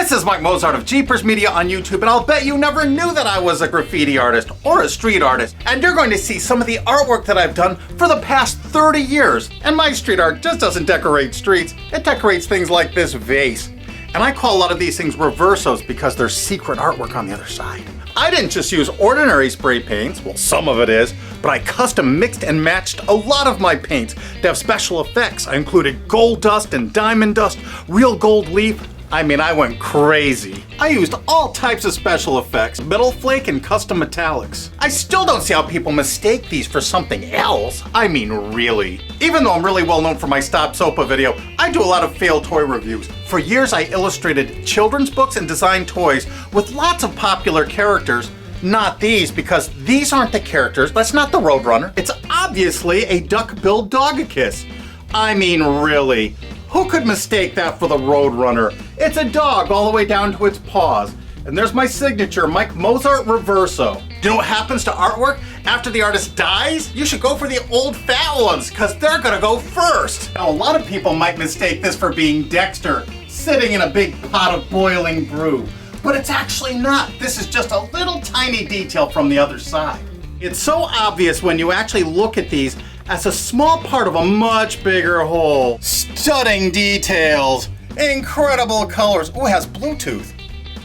This is Mike Mozart of Jeepers Media on YouTube, and I'll bet you never knew that I was a graffiti artist or a street artist. And you're going to see some of the artwork that I've done for the past 30 years. And my street art just doesn't decorate streets, it decorates things like this vase. And I call a lot of these things reversos because there's secret artwork on the other side. I didn't just use ordinary spray paints, well some of it is, but I custom mixed and matched a lot of my paints to have special effects. I included gold dust and diamond dust, real gold leaf. I mean, I went crazy. I used all types of special effects, metal flake and custom metallics. I still don't see how people mistake these for something else. I mean, really. Even though I'm really well known for my Stop Sopa video, I do a lot of failed toy reviews. For years, I illustrated children's books and designed toys with lots of popular characters. Not these, because these aren't the characters. That's not the Roadrunner. It's obviously a duck-billed Dogicus. I mean, really. Who could mistake that for the Roadrunner? It's a dog all the way down to its paws. And there's my signature, Mike Mozart Reverso. Do you know what happens to artwork after the artist dies? You should go for the old fat ones, because they're gonna go first. Now, a lot of people might mistake this for being Dexter, sitting in a big pot of boiling brew. But it's actually not. This is just a little tiny detail from the other side. It's so obvious when you actually look at these as a small part of a much bigger whole. Stunning details, incredible colors. Oh, it has Bluetooth.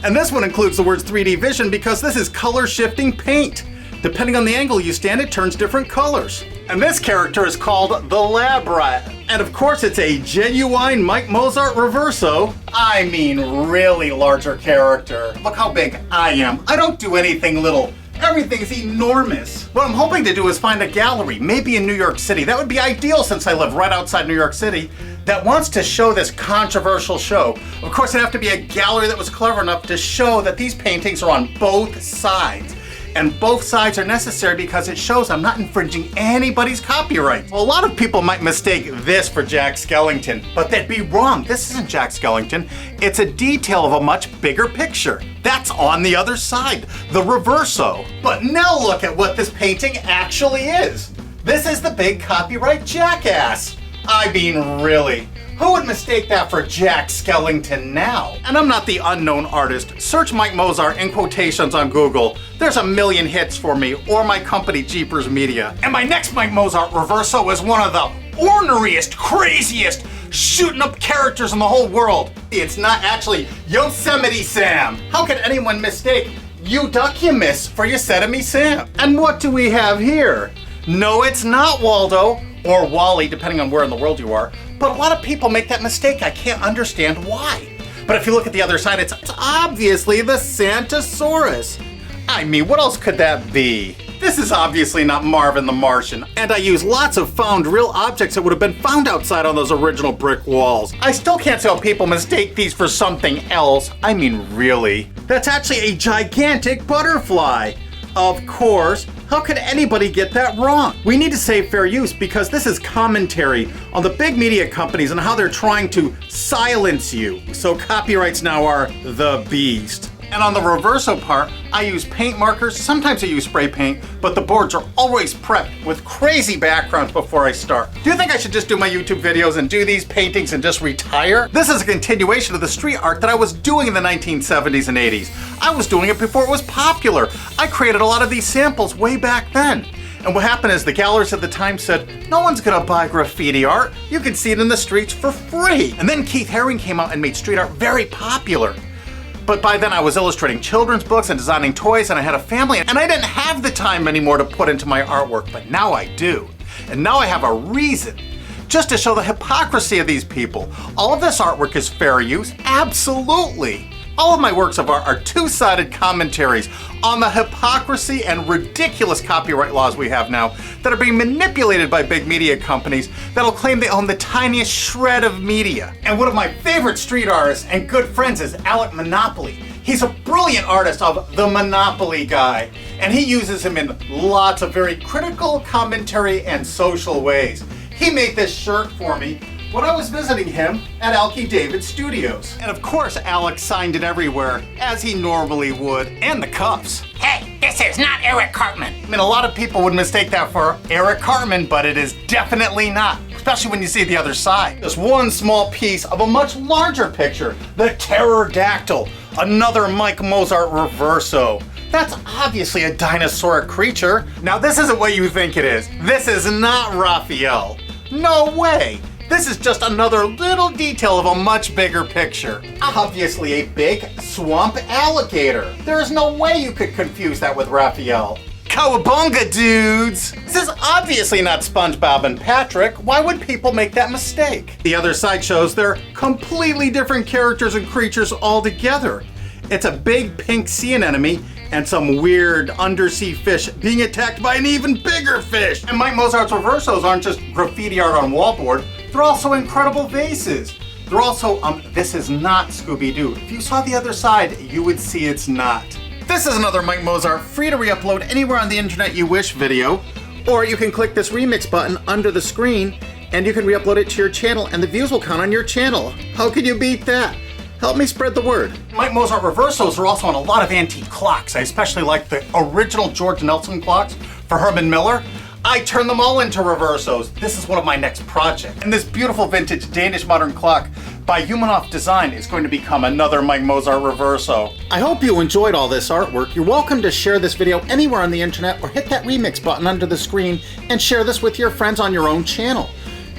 And this one includes the words 3D vision because this is color shifting paint. Depending on the angle you stand, it turns different colors. And this character is called the Lab Rat. And of course it's a genuine Mike Mozart Reverso. I mean, really larger character. Look how big I am. I don't do anything little. Everything's enormous. What I'm hoping to do is find a gallery, maybe in New York City. That would be ideal since I live right outside New York City, that wants to show this controversial show. Of course, it'd have to be a gallery that was clever enough to show that these paintings are on both sides. And both sides are necessary because it shows I'm not infringing anybody's copyright. Well, a lot of people might mistake this for Jack Skellington, but they'd be wrong. This isn't Jack Skellington. It's a detail of a much bigger picture. That's on the other side, the Reverso. But now look at what this painting actually is. This is the big copyright jackass. I mean, really. Who would mistake that for Jack Skellington now? And I'm not the unknown artist. Search Mike Mozart in quotations on Google. There's a million hits for me, or my company, Jeepers Media. And my next Mike Mozart Reverso is one of the orneriest, craziest, shooting up characters in the whole world. It's not actually Yosemite Sam. How could anyone mistake Euduckimus for Yosemite Sam? And what do we have here? No, it's not Waldo, or Wally, depending on where in the world you are. But a lot of people make that mistake. I can't understand why. But if you look at the other side, it's obviously the Santosaurus. I mean, what else could that be? This is obviously not Marvin the Martian, and I use lots of found real objects that would have been found outside on those original brick walls. I still can't see how people mistake these for something else. I mean, really. That's actually a gigantic butterfly. Of course. How could anybody get that wrong? We need to save fair use because this is commentary on the big media companies and how they're trying to silence you. So copyrights now are the beast. And on the Reverso part, I use paint markers, sometimes I use spray paint, but the boards are always prepped with crazy backgrounds before I start. Do you think I should just do my YouTube videos and do these paintings and just retire? This is a continuation of the street art that I was doing in the 1970s and 80s. I was doing it before it was popular. I created a lot of these samples way back then. And what happened is the galleries at the time said, no one's gonna buy graffiti art. You can see it in the streets for free. And then Keith Haring came out and made street art very popular. But by then I was illustrating children's books and designing toys and I had a family and I didn't have the time anymore to put into my artwork, but now I do. And now I have a reason, just to show the hypocrisy of these people. All of this artwork is fair use, absolutely. All of my works of art are two-sided commentaries on the hypocrisy and ridiculous copyright laws we have now that are being manipulated by big media companies that'll claim they own the tiniest shred of media. And one of my favorite street artists and good friends is Alec Monopoly. He's a brilliant artist of the Monopoly guy, and he uses him in lots of very critical commentary and social ways. He made this shirt for me when I was visiting him at Alki David Studios. And of course, Alex signed it everywhere, as he normally would, and the cuffs. Hey, this is not Eric Cartman. I mean, a lot of people would mistake that for Eric Cartman, but it is definitely not. especially when you see the other side. Just one small piece of a much larger picture, the pterodactyl, another Mike Mozart reverso. That's obviously a dinosauric creature. Now this isn't what you think it is. This is not Raphael. No way. This is just another little detail of a much bigger picture. Obviously a big swamp alligator. There is no way you could confuse that with Raphael. Cowabunga, dudes! This is obviously not SpongeBob and Patrick. Why would people make that mistake? The other side shows they're completely different characters and creatures altogether. It's a big pink sea anemone and some weird undersea fish being attacked by an even bigger fish. And Mike Mozart's reversos aren't just graffiti art on wallboard, they're also incredible vases. They're also, this is not Scooby-Doo. If you saw the other side, you would see it's not. This is another Mike Mozart free to re-upload anywhere on the internet you wish video, or you can click this remix button under the screen and you can re-upload it to your channel and the views will count on your channel. How can you beat that? Help me spread the word. Mike Mozart reversos are also on a lot of antique clocks. I especially like the original George Nelson clocks for Herman Miller. I turn them all into reversos. This is one of my next projects. And this beautiful vintage Danish modern clock by Humanoff Design is going to become another Mike Mozart reverso. I hope you enjoyed all this artwork. You're welcome to share this video anywhere on the internet or hit that remix button under the screen and share this with your friends on your own channel.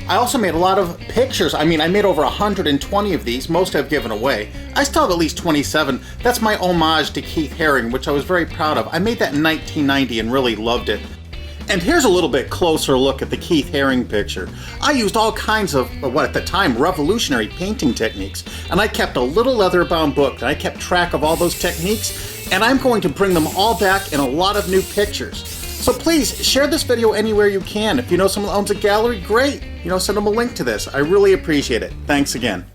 I also made a lot of pictures. I made over 120 of these. Most I've given away. I still have at least 27. That's my homage to Keith Haring, which I was very proud of. I made that in 1990 and really loved it. And here's a little bit closer look at the Keith Haring picture. I used all kinds of, what at the time, revolutionary painting techniques. And I kept a little leather-bound book, and I kept track of all those techniques, and I'm going to bring them all back in a lot of new pictures. So please, share this video anywhere you can. If you know someone that owns a gallery, great. Send them a link to this. I really appreciate it. Thanks again.